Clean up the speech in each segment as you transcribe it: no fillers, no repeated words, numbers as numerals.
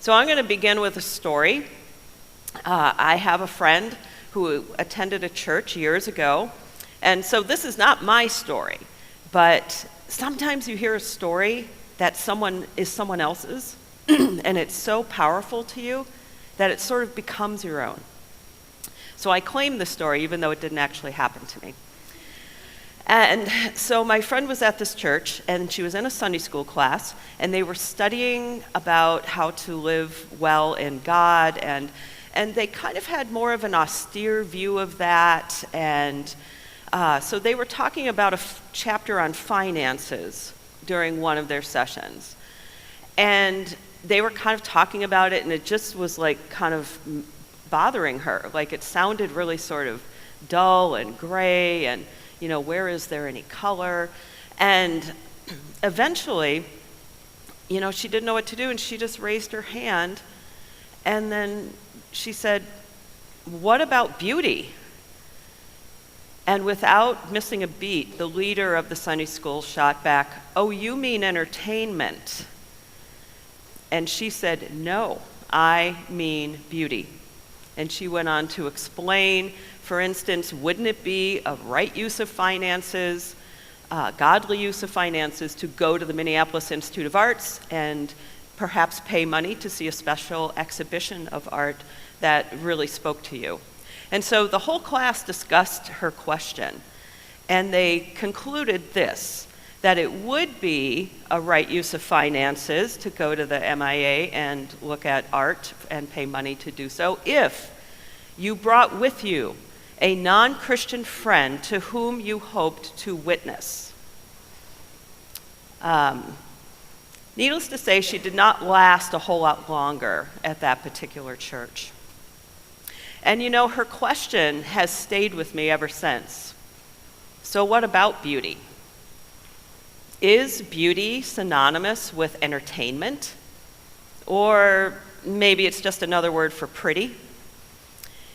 So I'm going to begin with a story. I have a friend who attended a church years ago, and so this is not my story, but sometimes you hear a story that someone else's, and it's so powerful to you that it sort of becomes your own. So I claim the story even though it didn't actually happen to me. And so my friend was at this church, and she was in a Sunday school class, and they were studying about how to live well in God, and they kind of had more of an austere view of that, and so they were talking about a chapter on finances during one of their sessions. And they were kind of talking about it, and it just was like kind of bothering her. Like it sounded really sort of dull and gray, and where is there any color? And eventually, she didn't know what to do, and she just raised her hand, and then she said, "What about beauty?" And without missing a beat, the leader of the Sunday school shot back, "Oh, you mean entertainment?" And she said, "No, I mean beauty." And she went on to explain, for instance, wouldn't it be a right use of finances, godly use of finances, to go to the Minneapolis Institute of Arts and perhaps pay money to see a special exhibition of art that really spoke to you? And so the whole class discussed her question, and they concluded this, that it would be a right use of finances to go to the MIA and look at art and pay money to do so if you brought with you a non-Christian friend to whom you hoped to witness. Needless to say, she did not last a whole lot longer at that particular church. And her question has stayed with me ever since. So what about beauty? Is beauty synonymous with entertainment? Or maybe it's just another word for pretty?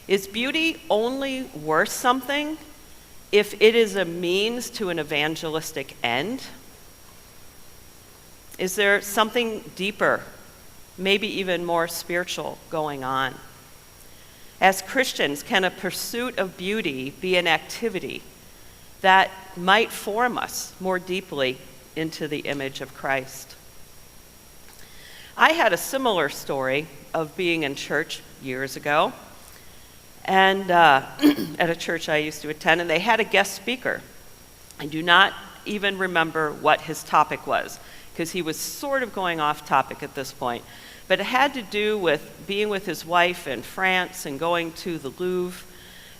Is beauty only worth something if it is a means to an evangelistic end? Is there something deeper, maybe even more spiritual, going on? As Christians, can a pursuit of beauty be an activity that might form us more deeply into the image of Christ? I had a similar story of being in church years ago, and at a church I used to attend, and they had a guest speaker. I do not even remember what his topic was, because he was sort of going off topic at this point. But it had to do with being with his wife in France and going to the Louvre,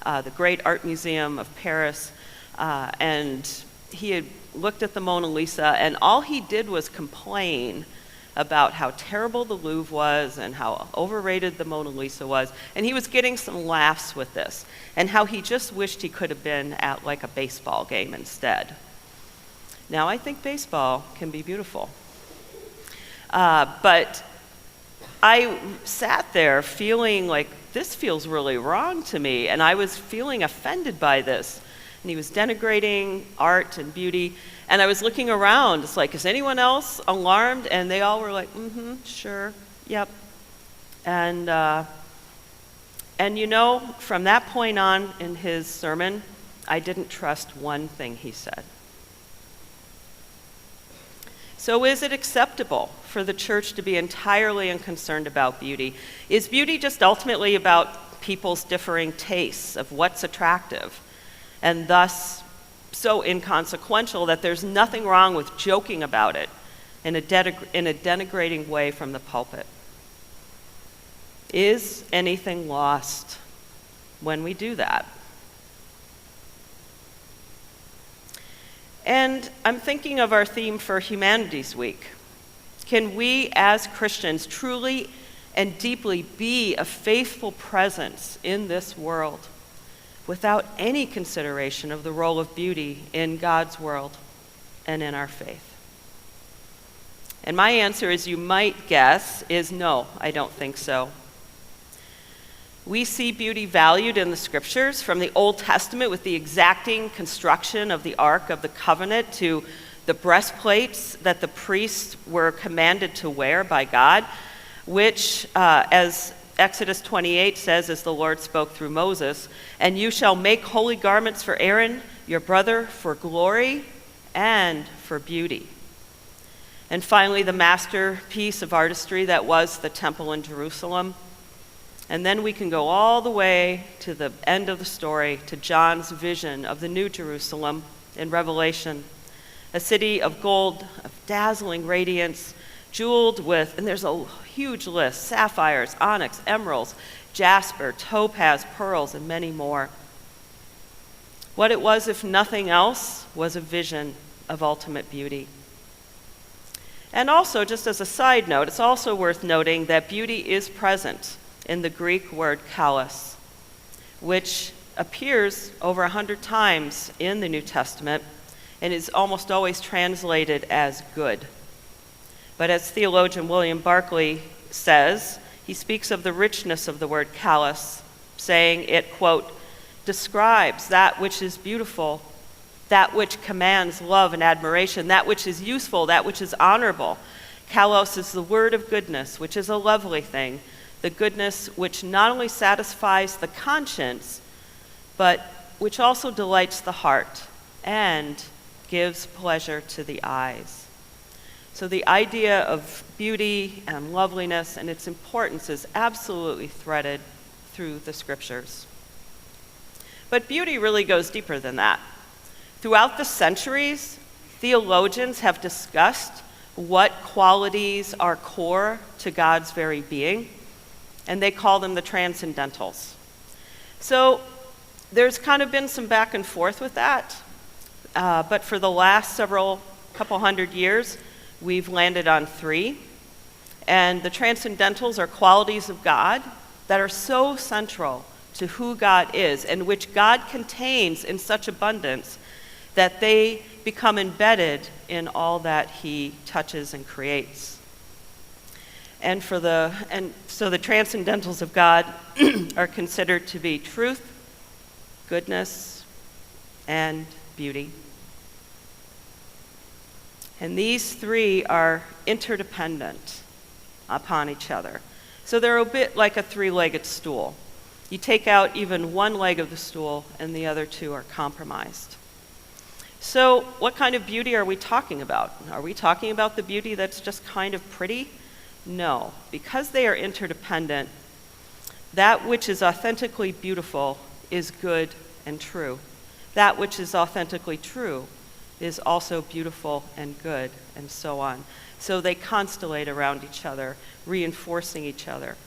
the great art museum of Paris, and he had looked at the Mona Lisa, and all he did was complain about how terrible the Louvre was and how overrated the Mona Lisa was, and he was getting some laughs with this, and how he just wished he could have been at like a baseball game instead. Now, I think baseball can be beautiful, but I sat there feeling like this feels really wrong to me, and I was feeling offended by this. And he was denigrating art and beauty, and I was looking around. It's like, is anyone else alarmed? And they all were like, sure, yep. And from that point on in his sermon, I didn't trust one thing he said. So is it acceptable for the church to be entirely unconcerned about beauty? Is beauty just ultimately about people's differing tastes of what's attractive, and thus so inconsequential that there's nothing wrong with joking about it in a denigrating way from the pulpit? Is anything lost when we do that? And I'm thinking of our theme for Humanities Week. Can we as Christians truly and deeply be a faithful presence in this world without any consideration of the role of beauty in God's world and in our faith? And my answer, as you might guess, is no, I don't think so. We see beauty valued in the scriptures, from the Old Testament with the exacting construction of the Ark of the Covenant to the breastplates that the priests were commanded to wear by God. which, as Exodus 28 says, as the Lord spoke through Moses, "And you shall make holy garments for Aaron, your brother, for glory and for beauty." And finally, the masterpiece of artistry that was the temple in Jerusalem. And then we can go all the way to the end of the story, to John's vision of the New Jerusalem in Revelation, a city of gold, of dazzling radiance, jeweled with, and there's a huge list, sapphires, onyx, emeralds, jasper, topaz, pearls, and many more. What it was, if nothing else, was a vision of ultimate beauty. And also, just as a side note, it's also worth noting that beauty is present in the Greek word kalos, which appears over 100 times in the New Testament and is almost always translated as good. But as theologian William Barclay says, he speaks of the richness of the word kalos, saying it, quote, "describes that which is beautiful, that which commands love and admiration, that which is useful, that which is honorable. Kalos is the word of goodness, which is a lovely thing, the goodness which not only satisfies the conscience, but which also delights the heart and gives pleasure to the eyes." So the idea of beauty and loveliness and its importance is absolutely threaded through the scriptures. But beauty really goes deeper than that. Throughout the centuries, theologians have discussed what qualities are core to God's very being, and they call them the transcendentals. So there's kind of been some back and forth with that, but for the last couple hundred years, we've landed on 3. And the transcendentals are qualities of God that are so central to who God is and which God contains in such abundance that they become embedded in all that he touches and creates. And so the transcendentals of God are considered to be truth, goodness, and beauty. And these 3 are interdependent upon each other. So they're a bit like a 3-legged stool. You take out even one leg of the stool and the other 2 are compromised. So what kind of beauty are we talking about? Are we talking about the beauty that's just kind of pretty? No. Because they are interdependent, that which is authentically beautiful is good and true. That which is authentically true is also beautiful and good, and so on. So they constellate around each other, reinforcing each other.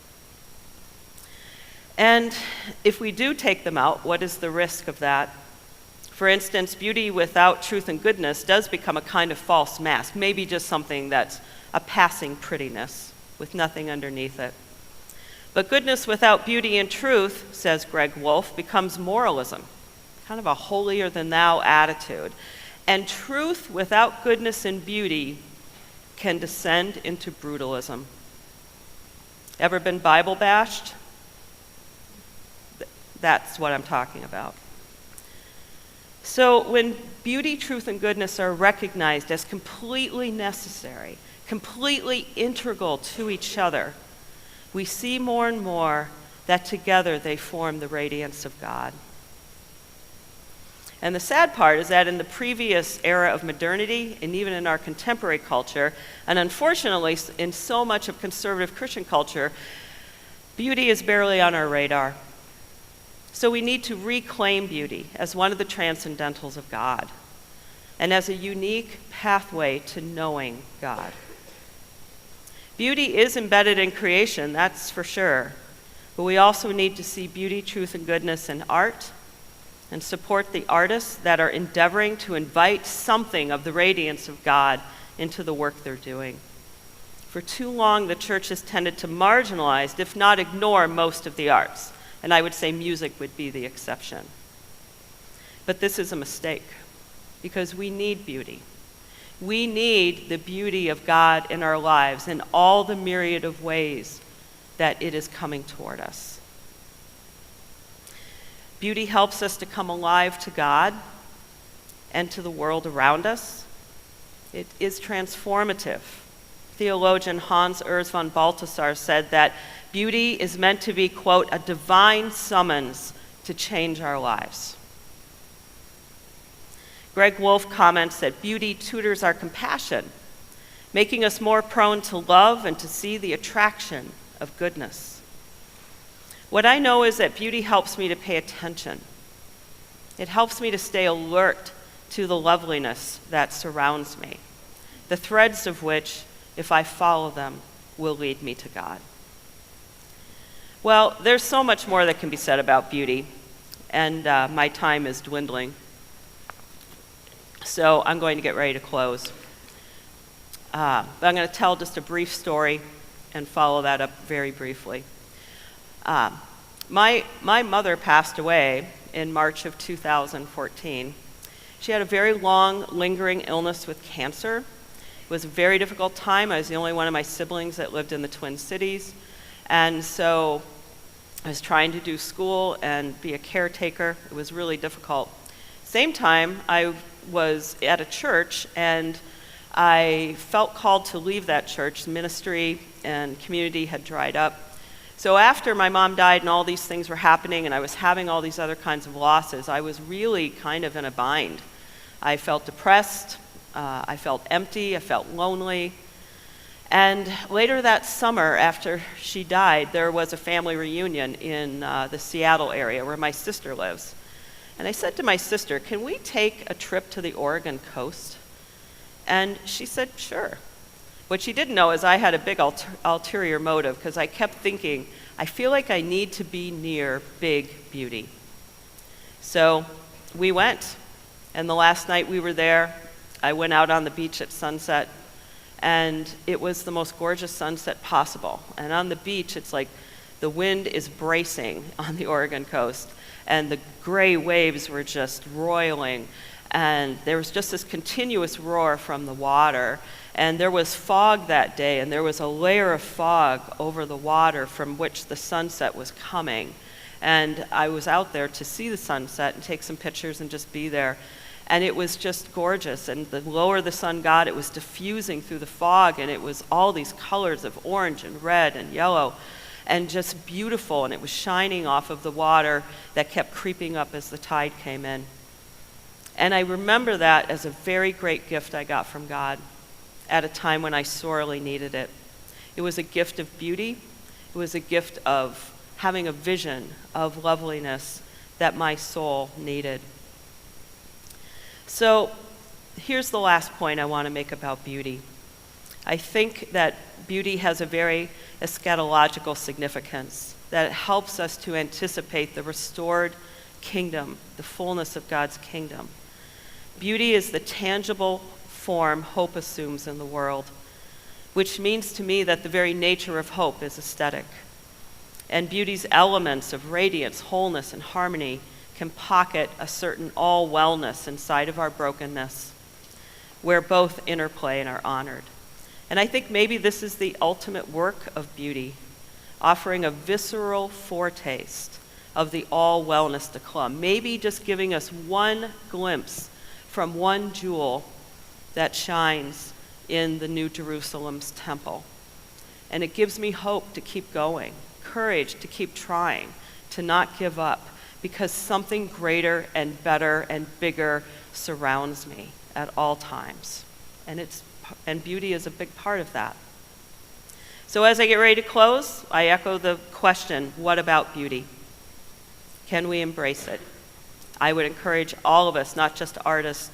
And if we do take them out, what is the risk of that? For instance, beauty without truth and goodness does become a kind of false mask, maybe just something that's a passing prettiness with nothing underneath it. But goodness without beauty and truth, says Greg Wolfe, becomes moralism, kind of a holier-than-thou attitude. And truth without goodness and beauty can descend into brutalism. Ever been Bible bashed? That's what I'm talking about. So when beauty, truth, and goodness are recognized as completely necessary, completely integral to each other, we see more and more that together they form the radiance of God. And the sad part is that in the previous era of modernity, and even in our contemporary culture, and unfortunately in so much of conservative Christian culture, beauty is barely on our radar. So we need to reclaim beauty as one of the transcendentals of God and as a unique pathway to knowing God. Beauty is embedded in creation, that's for sure, but we also need to see beauty, truth, and goodness in art and support the artists that are endeavoring to invite something of the radiance of God into the work they're doing. For too long, the church has tended to marginalize, if not ignore, most of the arts. And I would say music would be the exception. But this is a mistake, because we need beauty. We need the beauty of God in our lives in all the myriad of ways that it is coming toward us. Beauty helps us to come alive to God and to the world around us. It is transformative. Theologian Hans Urs von Balthasar said that beauty is meant to be, quote, a divine summons to change our lives. Greg Wolfe comments that beauty tutors our compassion, making us more prone to love and to see the attraction of goodness. What I know is that beauty helps me to pay attention. It helps me to stay alert to the loveliness that surrounds me, the threads of which, if I follow them, will lead me to God. Well, there's so much more that can be said about beauty, and my time is dwindling. So I'm going to get ready to close. But I'm going to tell just a brief story and follow that up very briefly. My mother passed away in March of 2014. She had a very long, lingering illness with cancer. It was a very difficult time. I was the only one of my siblings that lived in the Twin Cities. And so I was trying to do school and be a caretaker. It was really difficult. Same time, I was at a church, and I felt called to leave that church. Ministry and community had dried up. So after my mom died and all these things were happening and I was having all these other kinds of losses, I was really kind of in a bind. I felt depressed, I felt empty, I felt lonely. And later that summer, after she died, there was a family reunion in the Seattle area where my sister lives. And I said to my sister, "Can we take a trip to the Oregon coast?" And she said, "Sure." What she didn't know is I had a big ulterior motive, because I kept thinking, I feel like I need to be near big beauty. So we went, and the last night we were there, I went out on the beach at sunset, and it was the most gorgeous sunset possible. And on the beach, it's like the wind is bracing on the Oregon coast, and the gray waves were just roiling, and there was just this continuous roar from the water. And there was fog that day, and there was a layer of fog over the water from which the sunset was coming. And I was out there to see the sunset and take some pictures and just be there. And it was just gorgeous. And the lower the sun got, it was diffusing through the fog, and it was all these colors of orange and red and yellow, and just beautiful. And it was shining off of the water that kept creeping up as the tide came in. And I remember that as a very great gift I got from God at a time when I sorely needed it. It was a gift of beauty. It was a gift of having a vision of loveliness that my soul needed. So here's the last point I want to make about beauty. I think that beauty has a very eschatological significance, that it helps us to anticipate the restored kingdom, the fullness of God's kingdom. Beauty is the tangible form hope assumes in the world, which means to me that the very nature of hope is aesthetic. And beauty's elements of radiance, wholeness, and harmony can pocket a certain all-wellness inside of our brokenness, where both interplay and are honored. And I think maybe this is the ultimate work of beauty, offering a visceral foretaste of the all-wellness to come, maybe just giving us one glimpse from one jewel that shines in the New Jerusalem's temple. And it gives me hope to keep going, courage to keep trying, to not give up, because something greater and better and bigger surrounds me at all times. And beauty is a big part of that. So as I get ready to close, I echo the question, what about beauty? Can we embrace it? I would encourage all of us, not just artists,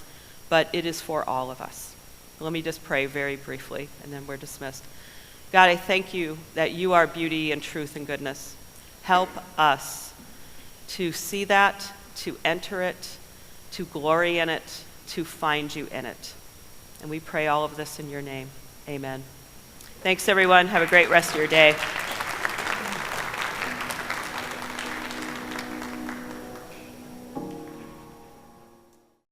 but it is for all of us. Let me just pray very briefly, and then we're dismissed. God, I thank you that you are beauty and truth and goodness. Help us to see that, to enter it, to glory in it, to find you in it. And we pray all of this in your name. Amen. Thanks, everyone. Have a great rest of your day.